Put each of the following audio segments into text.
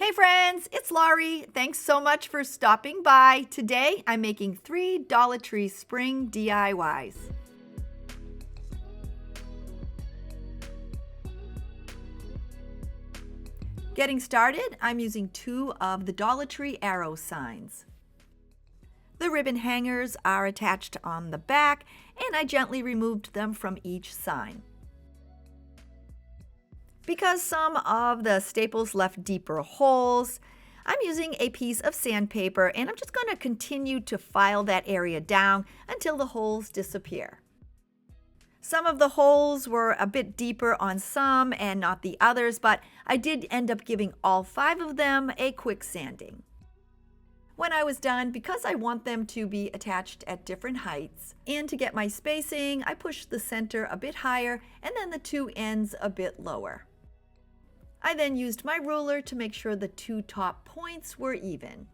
Hey friends, it's Laurie. Thanks so much for stopping by. Today I'm making 3 Dollar Tree spring DIYs. Getting started, I'm using 2 of the Dollar Tree arrow signs. The ribbon hangers are attached on the back, and I gently removed them from each sign. Because some of the staples left deeper holes, I'm using a piece of sandpaper and I'm just going to continue to file that area down until the holes disappear. Some of the holes were a bit deeper on some and not the others, but I did end up giving all 5 of them a quick sanding. When I was done, because I want them to be attached at different heights, and to get my spacing, I pushed the center a bit higher and then the 2 ends a bit lower. I then used my ruler to make sure the 2 top points were even.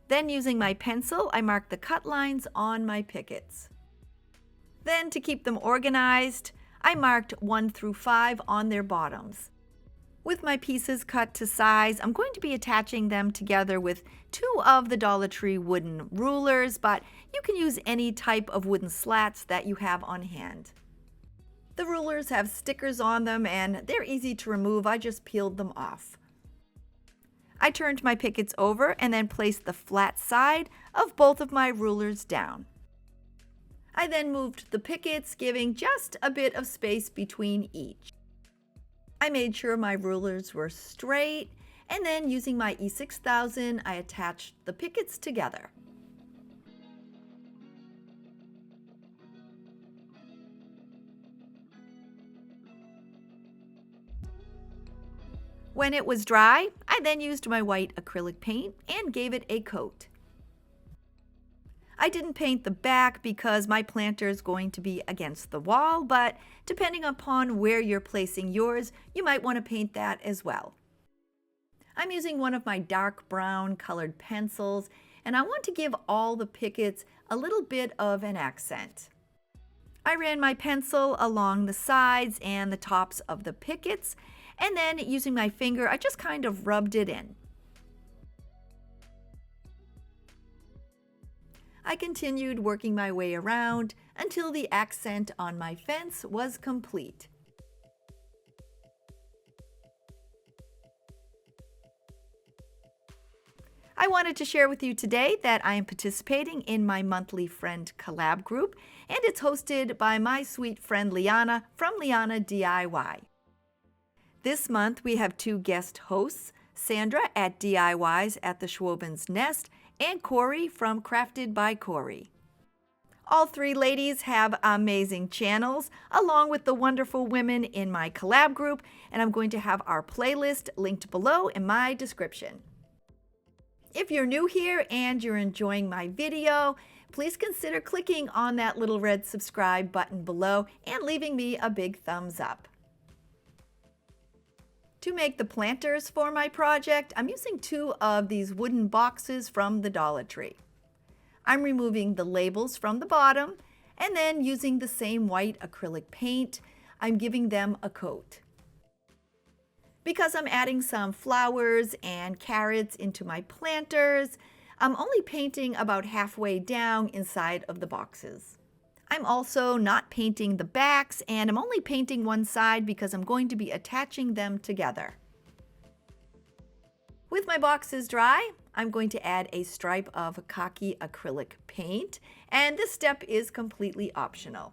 Then using my pencil, I marked the cut lines on my pickets. Then to keep them organized, I marked 1 through 5 on their bottoms. With my pieces cut to size, I'm going to be attaching them together with 2 of the Dollar Tree wooden rulers, but you can use any type of wooden slats that you have on hand. The rulers have stickers on them and they're easy to remove. I just peeled them off. I turned my pickets over and then placed the flat side of both of my rulers down. I then moved the pickets, giving just a bit of space between each. I made sure my rulers were straight, and then using my E6000, I attached the pickets together. When it was dry, I then used my white acrylic paint and gave it a coat. I didn't paint the back because my planter is going to be against the wall, but depending upon where you're placing yours, you might want to paint that as well. I'm using one of my dark brown colored pencils, and I want to give all the pickets a little bit of an accent. I ran my pencil along the sides and the tops of the pickets, and then using my finger, I just kind of rubbed it in. I continued working my way around until the accent on my fence was complete. I wanted to share with you today that I am participating in my monthly friend collab group, and it's hosted by my sweet friend Liana from Liana DIY. This month we have 2 guest hosts, Sandra at DIYs at the Schwoben's Nest and Corey from Crafted by Corey. All 3 ladies have amazing channels, along with the wonderful women in my collab group, and I'm going to have our playlist linked below in my description. If you're new here and you're enjoying my video, please consider clicking on that little red subscribe button below and leaving me a big thumbs up. To make the planters for my project, I'm using 2 of these wooden boxes from the Dollar Tree. I'm removing the labels from the bottom, and then using the same white acrylic paint, I'm giving them a coat. Because I'm adding some flowers and carrots into my planters, I'm only painting about halfway down inside of the boxes. I'm also not painting the backs, and I'm only painting one side because I'm going to be attaching them together. With my boxes dry, I'm going to add a stripe of khaki acrylic paint, and this step is completely optional.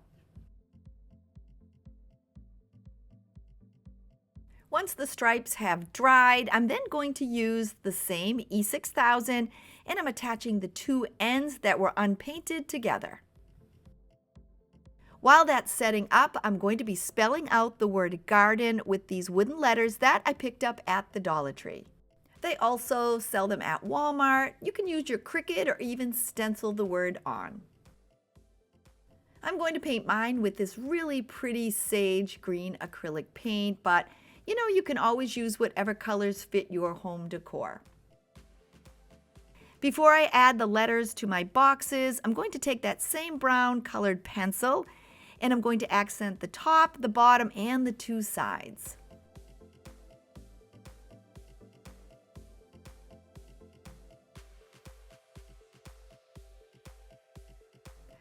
Once the stripes have dried, I'm then going to use the same E6000, and I'm attaching the 2 ends that were unpainted together. While that's setting up, I'm going to be spelling out the word garden with these wooden letters that I picked up at the Dollar Tree. They also sell them at Walmart. You can use your Cricut or even stencil the word on. I'm going to paint mine with this really pretty sage green acrylic paint, but you can always use whatever colors fit your home decor. Before I add the letters to my boxes, I'm going to take that same brown colored pencil and I'm going to accent the top, the bottom, and the 2 sides.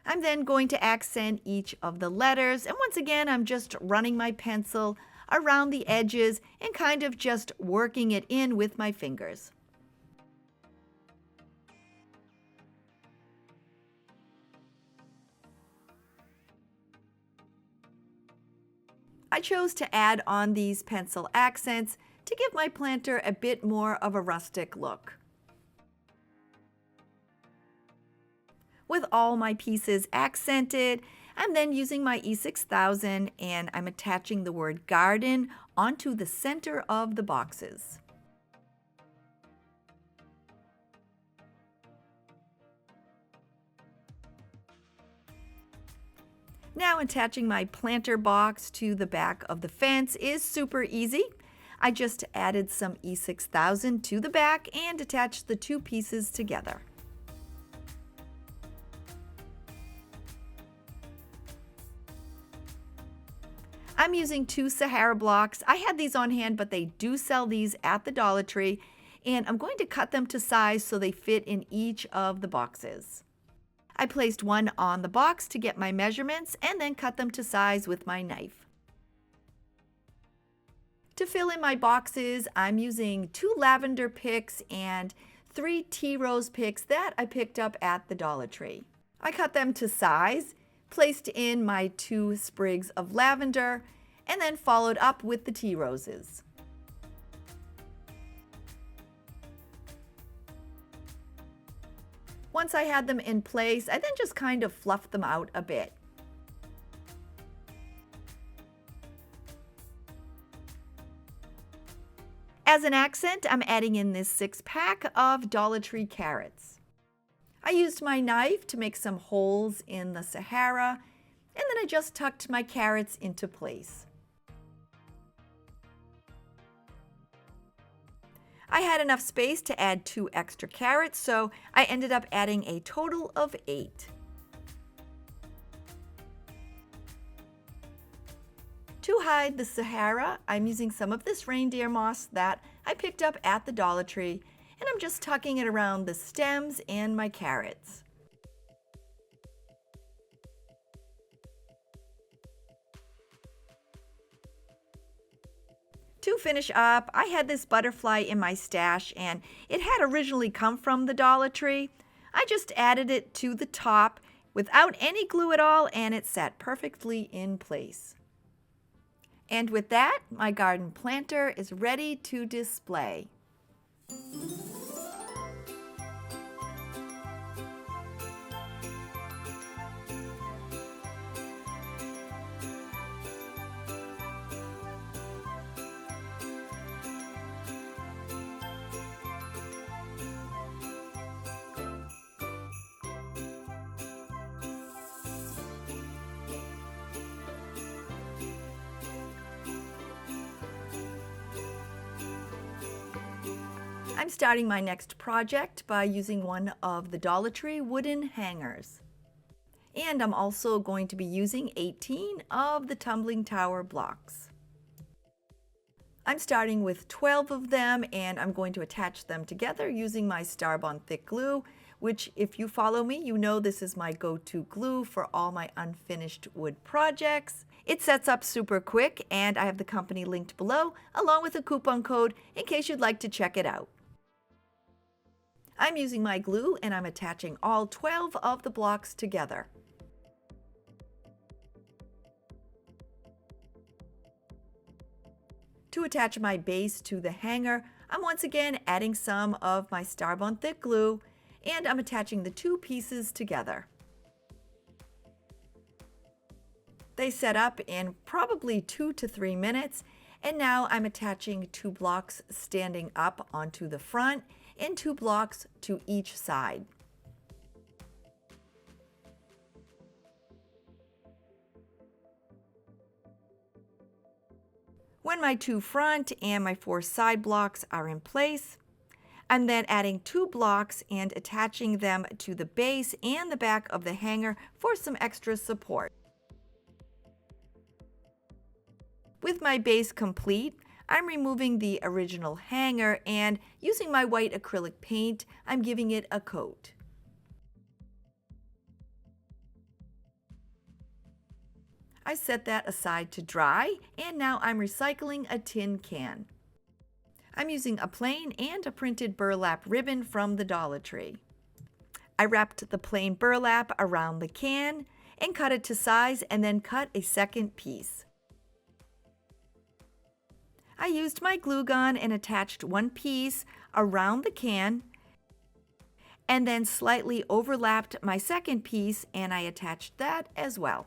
I'm then going to accent each of the letters, and once again, I'm just running my pencil around the edges and kind of just working it in with my fingers. I chose to add on these pencil accents to give my planter a bit more of a rustic look. With all my pieces accented, I'm then using my E6000 and I'm attaching the word garden onto the center of the boxes. Now attaching my planter box to the back of the fence is super easy. I just added some E6000 to the back and attached the two pieces together. I'm using 2 Sahara blocks. I had these on hand, but they do sell these at the Dollar Tree, and I'm going to cut them to size so they fit in each of the boxes. I placed one on the box to get my measurements and then cut them to size with my knife. To fill in my boxes, I'm using 2 lavender picks and 3 tea rose picks that I picked up at the Dollar Tree. I cut them to size, placed in my 2 sprigs of lavender, and then followed up with the tea roses. Once I had them in place, I then just kind of fluffed them out a bit. As an accent, I'm adding in this 6-pack of Dollar Tree carrots. I used my knife to make some holes in the Sahara, and then I just tucked my carrots into place. I had enough space to add 2 extra carrots, so I ended up adding a total of 8. To hide the Sahara, I'm using some of this reindeer moss that I picked up at the Dollar Tree, and I'm just tucking it around the stems and my carrots. To finish up, I had this butterfly in my stash and it had originally come from the Dollar Tree. I just added it to the top without any glue at all and it sat perfectly in place. And with that, my garden planter is ready to display. I'm starting my next project by using one of the Dollar Tree wooden hangers. And I'm also going to be using 18 of the tumbling tower blocks. I'm starting with 12 of them and I'm going to attach them together using my Starbond thick glue, which if you follow me, you know this is my go-to glue for all my unfinished wood projects. It sets up super quick and I have the company linked below along with a coupon code in case you'd like to check it out. I'm using my glue and I'm attaching all 12 of the blocks together. To attach my base to the hanger, I'm once again adding some of my Starbond thick glue and I'm attaching the 2 pieces together. They set up in probably 2 to 3 minutes and now I'm attaching 2 blocks standing up onto the front and 2 blocks to each side. When my 2 front and my 4 side blocks are in place, I'm then adding 2 blocks and attaching them to the base and the back of the hanger for some extra support. With my base complete, I'm removing the original hanger and using my white acrylic paint, I'm giving it a coat. I set that aside to dry, and now I'm recycling a tin can. I'm using a plain and a printed burlap ribbon from the Dollar Tree. I wrapped the plain burlap around the can and cut it to size and then cut a second piece. I used my glue gun and attached one piece around the can and then slightly overlapped my second piece and I attached that as well.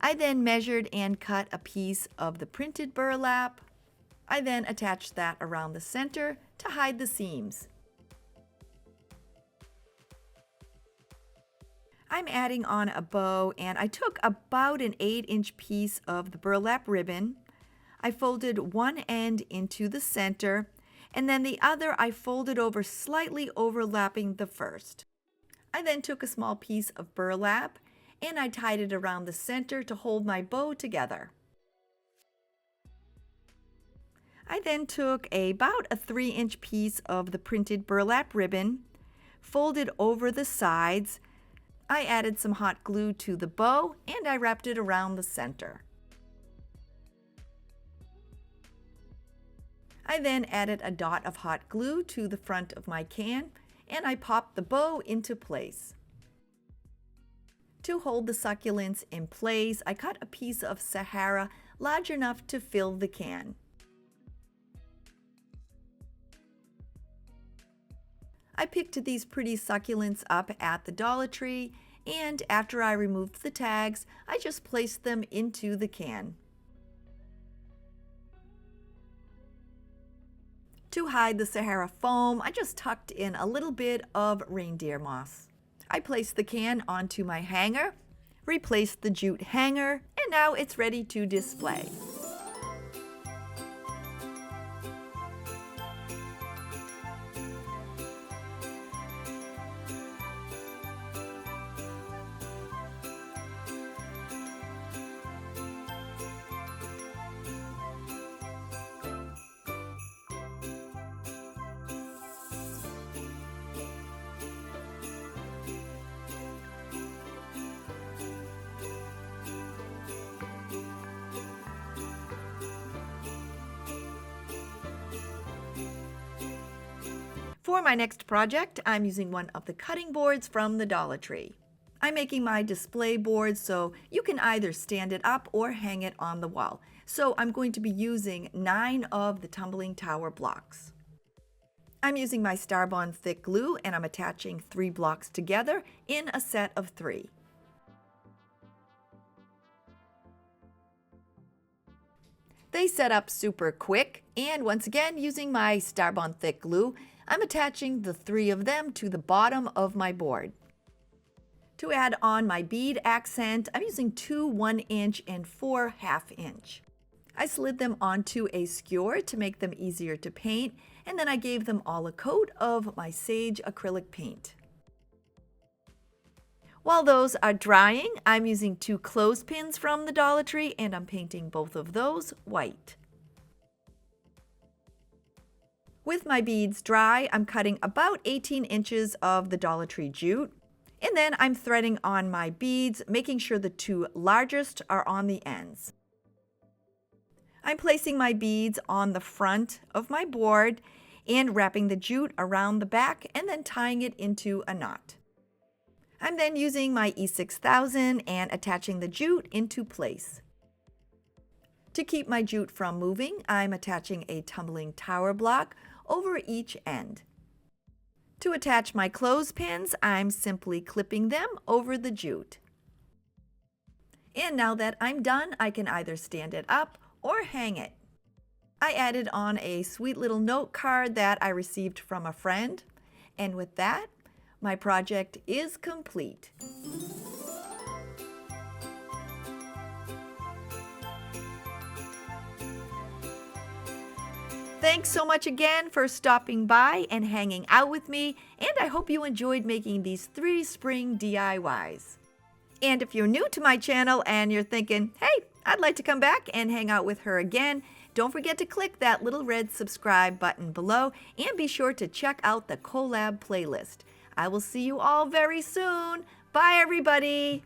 I then measured and cut a piece of the printed burlap. I then attached that around the center to hide the seams. I'm adding on a bow and I took about an 8-inch piece of the burlap ribbon. I folded one end into the center and then the other I folded over, slightly overlapping the first. I then took a small piece of burlap and I tied it around the center to hold my bow together. I then took about a 3-inch piece of the printed burlap ribbon, folded over the sides. I added some hot glue to the bow and I wrapped it around the center. I then added a dot of hot glue to the front of my can and I popped the bow into place. To hold the succulents in place, I cut a piece of Sahara large enough to fill the can. I picked these pretty succulents up at the Dollar Tree, and after I removed the tags, I just placed them into the can. To hide the Sahara foam, I just tucked in a little bit of reindeer moss. I placed the can onto my hanger, replaced the jute hanger, and now it's ready to display. For my next project, I'm using one of the cutting boards from the Dollar Tree. I'm making my display board so you can either stand it up or hang it on the wall. So I'm going to be using 9 of the tumbling tower blocks. I'm using my Starbond thick glue and I'm attaching 3 blocks together in a set of 3. They set up super quick, and once again using my Starbond thick glue, I'm attaching the 3 of them to the bottom of my board. To add on my bead accent, I'm using 2 1-inch and 4 1/2-inch. I slid them onto a skewer to make them easier to paint, and then I gave them all a coat of my Sage acrylic paint. While those are drying, I'm using 2 clothespins from the Dollar Tree and I'm painting both of those white. With my beads dry, I'm cutting about 18 inches of the Dollar Tree jute, and then I'm threading on my beads, making sure the 2 largest are on the ends. I'm placing my beads on the front of my board and wrapping the jute around the back and then tying it into a knot. I'm then using my E6000 and attaching the jute into place. To keep my jute from moving, I'm attaching a tumbling tower block over each end. To attach my clothespins, I'm simply clipping them over the jute. And now that I'm done, I can either stand it up or hang it. I added on a sweet little note card that I received from a friend, and with that, my project is complete. Thanks so much again for stopping by and hanging out with me, and I hope you enjoyed making these 3 spring DIYs. And if you're new to my channel and you're thinking, hey, I'd like to come back and hang out with her again, Don't forget to click that little red subscribe button below and be sure to check out the collab playlist. I will see you all very soon. Bye, everybody.